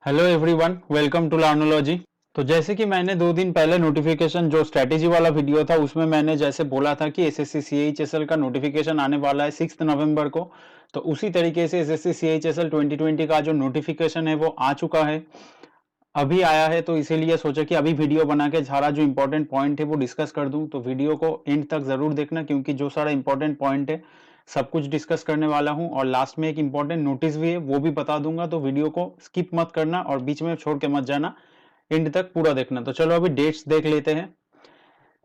Hello everyone, welcome to Learnology. तो जैसे कि मैंने 2 दिन पहले नोटिफिकेशन जो स्ट्रेटेजी वाला वीडियो था उसमें मैंने जैसे बोला था कि एसएससी सीएचएसएल का नोटिफिकेशन आने वाला है 6 नवंबर को। तो उसी तरीके से एसएससी सीएचएसएल 2020 का जो नोटिफिकेशन है वो आ चुका है, अभी आया है। तो इसीलिए सोचा कि अभी वीडियो बना के सारा जो इंपॉर्टेंट पॉइंट है वो डिस्कस कर दूं। तो वीडियो को एंड तक जरूर देखना, क्योंकि जो सारा इंपॉर्टेंट पॉइंट है सब कुछ डिस्कस करने वाला हूं। और लास्ट में एक इंपॉर्टेंट नोटिस भी है, वो भी बता दूंगा। तो वीडियो को स्किप मत करना और बीच में छोड़ के मत जाना, एंड तक पूरा देखना। तो चलो अभी डेट्स देख लेते हैं।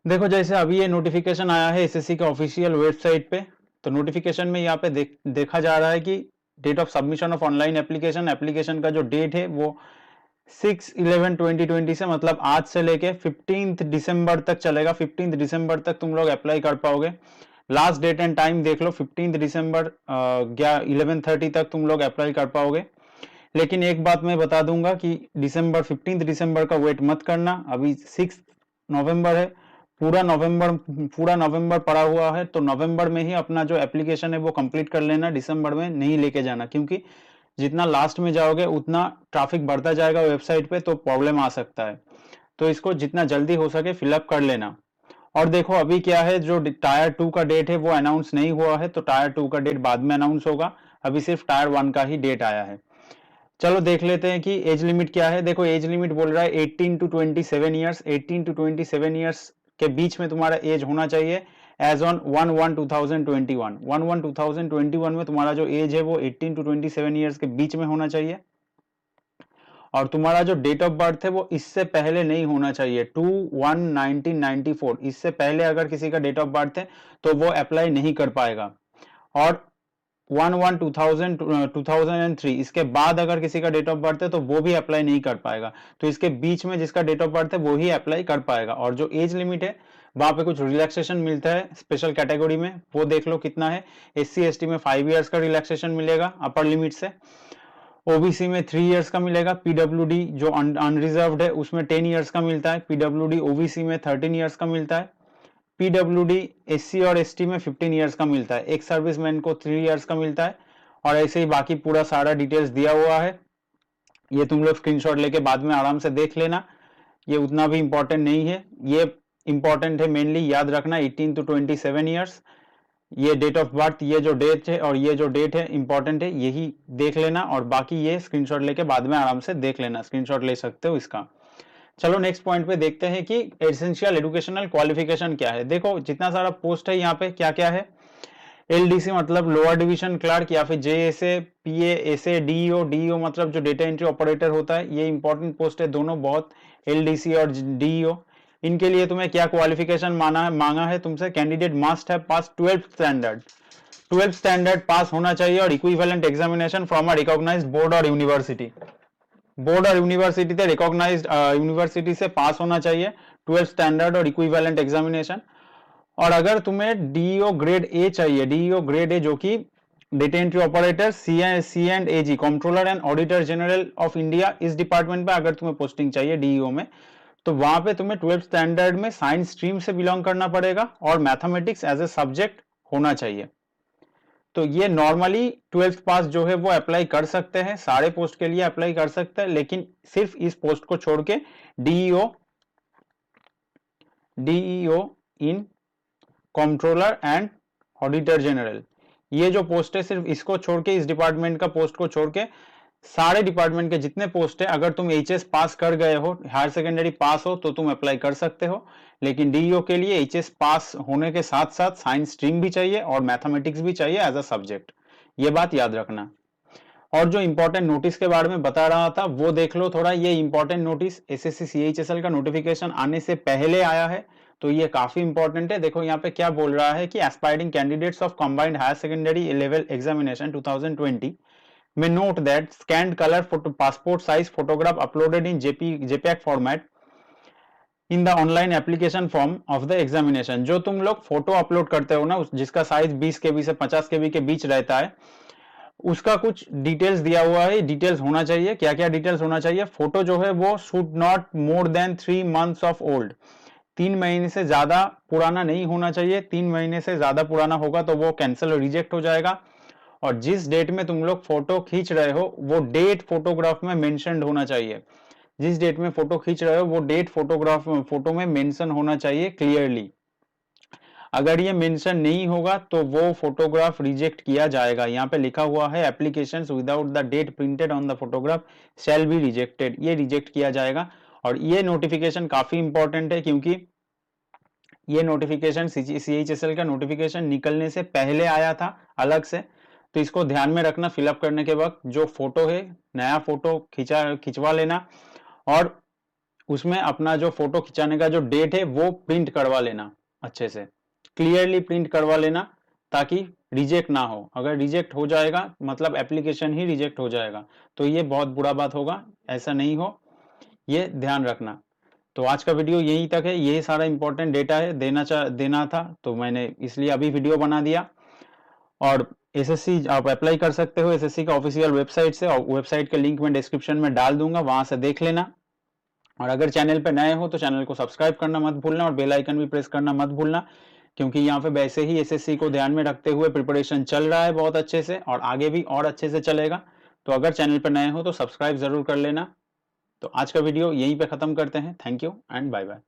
देखो, जैसे अभी ये नोटिफिकेशन आया है एसएससी के ऑफिशियल वेबसाइट पे। तो नोटिफिकेशन में यहाँ पे देखा जा रहा है कि date of submission of online application, application का जो डेट है वो 6/11/2020 से मतलब आज से लेके 15 दिसंबर तक चलेगा। 15 दिसंबर तक तुम लोग अप्लाई कर पाओगे। लास्ट डेट एंड टाइम देख लो, 15 दिसंबर 11:30 तक तुम लोग अप्लाई कर पाओगे। लेकिन एक बात मैं बता दूंगा कि 15 दिसंबर का वेट मत करना। अभी 6 नवंबर है, पूरा नवंबर पड़ा हुआ है। तो नवंबर में ही अपना जो एप्लीकेशन है वो कंप्लीट कर लेना, दिसंबर में नहीं लेके जाना, क्योंकि जितना लास्ट में जाओगे उतना ट्रैफिक बढ़ता जाएगा वेबसाइट पे, तो प्रॉब्लम आ सकता है। तो इसको जितना जल्दी हो सके फिलअप कर लेना। और देखो अभी क्या है, जो टायर 2 का डेट है वो अनाउंस नहीं हुआ है, तो टायर 2 का डेट बाद में अनाउंस होगा। अभी सिर्फ टायर 1 का ही डेट आया है। चलो देख लेते हैं कि एज लिमिट क्या है। देखो, एज लिमिट बोल रहा है 18 टू 27 ईयर्स। 18 टू 27 ईयर्स के बीच में तुम्हारा एज होना चाहिए एज ऑन 1/1/2021। 1/1/2021 में तुम्हारा जो एज है वो 18 टू 27 ईयर्स के बीच में होना चाहिए। और तुम्हारा जो डेट ऑफ बर्थ है वो इससे पहले नहीं होना चाहिए। 2/1/1994, इससे पहले अगर किसी का डेट ऑफ बर्थ है तो वो अप्लाई नहीं कर पाएगा। और 1/1/2003, इसके बाद अगर किसी का डेट ऑफ बर्थ है तो वो भी अप्लाई नहीं कर पाएगा। तो इसके बीच में जिसका डेट ऑफ बर्थ है वो ही अप्लाई कर पाएगा। और जो एज लिमिट है वहां पे कुछ रिलैक्सेशन मिलता है स्पेशल कैटेगरी में, वो देख लो कितना है। SC ST में 5 ईयर्स का रिलैक्सेशन मिलेगा अपर लिमिट से। ओबीसी में 3 ईयर्स का मिलेगा। पीडब्ल्यूडी जो अनरिजर्व्ड है उसमें 10 ईयर्स का मिलता है। पीडब्ल्यूडी ओबीसी में 13 ईयर्स का मिलता है। पीडब्ल्यूडी एससी और एसटी में 15 ईयर्स का मिलता है। एक सर्विसमैन को 3 ईयर्स का मिलता है। और ऐसे ही बाकी पूरा सारा डिटेल्स दिया हुआ है। ये तुम लोग स्क्रीनशॉट लेके बाद में आराम से देख लेना, ये उतना भी इंपॉर्टेंट नहीं है। ये इंपॉर्टेंट है, मेनली याद रखना 18 टू 27 ईयर्स। ये डेट ऑफ बर्थ, ये जो डेट है और ये जो डेट है इंपॉर्टेंट है, यही देख लेना। और बाकी ये स्क्रीनशॉट लेके बाद में आराम से देख लेना, स्क्रीनशॉट ले सकते हो इसका। चलो नेक्स्ट पॉइंट पे देखते हैं कि एसेंशियल एजुकेशनल क्वालिफिकेशन क्या है। देखो, जितना सारा पोस्ट है यहाँ पे क्या क्या है। एलडीसी मतलब लोअर डिवीजन क्लर्क, या फिर जेएसए, पीए, एसए, डीईओ। डीईओ मतलब जो डेटा एंट्री ऑपरेटर होता है। ये इंपॉर्टेंट पोस्ट है दोनों बहुत, एलडीसी और डीईओ। इनके लिए तुम्हें क्या क्वालिफिकेशन मांगा है तुमसे। Candidate must have pass 12th standard. 12th standard pass होना चाहिए और equivalent examination from a recognised board और यूनिवर्सिटी। बोर्ड और यूनिवर्सिटी से रिकॉग्नाइज्ड यूनिवर्सिटी से पास होना चाहिए 12th स्टैंडर्ड और इक्विवेलेंट एग्जामिनेशन। और अगर तुम्हें डीईओ ग्रेड ए चाहिए, डीईओ ग्रेड ए जो कि data entry operator, C and AG, controller and auditor general of India, इस डिपार्टमेंट में अगर तुम्हें पोस्टिंग चाहिए डीईओ में, तो वहां पे तुम्हें 12th स्टैंडर्ड में साइंस स्ट्रीम से बिलोंग करना पड़ेगा और मैथमेटिक्स एज ए सब्जेक्ट होना चाहिए। तो ये नॉर्मली 12th पास जो है वो अप्लाई कर सकते हैं, सारे पोस्ट के लिए अप्लाई कर सकते हैं, लेकिन सिर्फ इस पोस्ट को छोड़ के DEO, DEO in controller and auditor general, ये जो पोस्ट है सिर्फ इसको छोड़ के, इस डिपार्टमेंट का पोस्ट को छोड़ के सारे डिपार्टमेंट के जितने पोस्ट है, अगर तुम एचएस पास कर गए हो, हायर सेकेंडरी पास हो, तो तुम अप्लाई कर सकते हो। लेकिन डीईओ के लिए एचएस पास होने के साथ साथ साइंस स्ट्रीम भी चाहिए और मैथमेटिक्स भी चाहिए एज अ सब्जेक्ट, ये बात याद रखना। और जो इंपॉर्टेंट नोटिस के बारे में बता रहा था वो देख लो थोड़ा। ये इंपॉर्टेंट नोटिस एसएससी सीएचएसएल का नोटिफिकेशन आने से पहले आया है, तो ये काफी इंपॉर्टेंट है। देखो यहाँ पे क्या बोल रहा है कि aspiring candidates of combined higher secondary level examination 2020 may note that scanned color photo passport size photograph uploaded in JPEG format in the online application form of the examination. जो तुम लोग फोटो अपलोड करते हो ना, जिसका size 20 KB से 50 KB के बीच रहता है, उसका कुछ डिटेल्स दिया हुआ है। डिटेल्स होना चाहिए, क्या क्या डिटेल्स होना चाहिए। फोटो जो है वो should not more than 3 months of old, 3 महीने से ज्यादा पुराना नहीं होना चाहिए। 3 महीने से ज्यादा पुराना होगा तो वो कैंसिल और रिजेक्ट हो जाएगा। और जिस डेट में तुम लोग फोटो खींच रहे हो वो डेट फोटोग्राफ में मेंशन्ड होना चाहिए। जिस डेट में फोटो खींच रहे हो वो डेट फोटो में मेंशन होना चाहिए क्लियरली। अगर ये मेंशन नहीं होगा तो वो फोटोग्राफ रिजेक्ट किया जाएगा। यहाँ पे लिखा हुआ है applications without the date printed on the photograph shall be rejected, ये रिजेक्ट किया जाएगा। और ये नोटिफिकेशन काफी इंपॉर्टेंट है क्योंकि ये नोटिफिकेशन CHSL का नोटिफिकेशन निकलने से पहले आया था अलग से, तो इसको ध्यान में रखना। फिलअप करने के वक्त जो फोटो है नया फोटो खिंचवा लेना और उसमें अपना जो फोटो खिंचाने का जो डेट है वो प्रिंट करवा लेना, अच्छे से क्लियरली प्रिंट करवा लेना ताकि रिजेक्ट ना हो। अगर रिजेक्ट हो जाएगा मतलब एप्लीकेशन ही रिजेक्ट हो जाएगा, तो ये बहुत बुरा बात होगा, ऐसा नहीं हो, ये ध्यान रखना। तो आज का वीडियो यहीं तक है, यही सारा इंपॉर्टेंट डेटा है देना था, तो मैंने इसलिए अभी वीडियो बना दिया। और एसएससी आप अप्लाई कर सकते हो एसएससी का ऑफिशियल वेबसाइट से, और वेबसाइट के लिंक में डिस्क्रिप्शन में डाल दूंगा, वहां से देख लेना। और अगर चैनल पे नए हो तो चैनल को सब्सक्राइब करना मत भूलना और बेल आइकन भी प्रेस करना मत भूलना, क्योंकि यहाँ पे वैसे ही एसएससी को ध्यान में रखते हुए प्रिपरेशन चल रहा है बहुत अच्छे से, और आगे भी और अच्छे से चलेगा। तो अगर चैनल पर नए हो तो सब्सक्राइब जरूर कर लेना। तो आज का वीडियो यहीं पे खत्म करते हैं। Thank you and bye bye.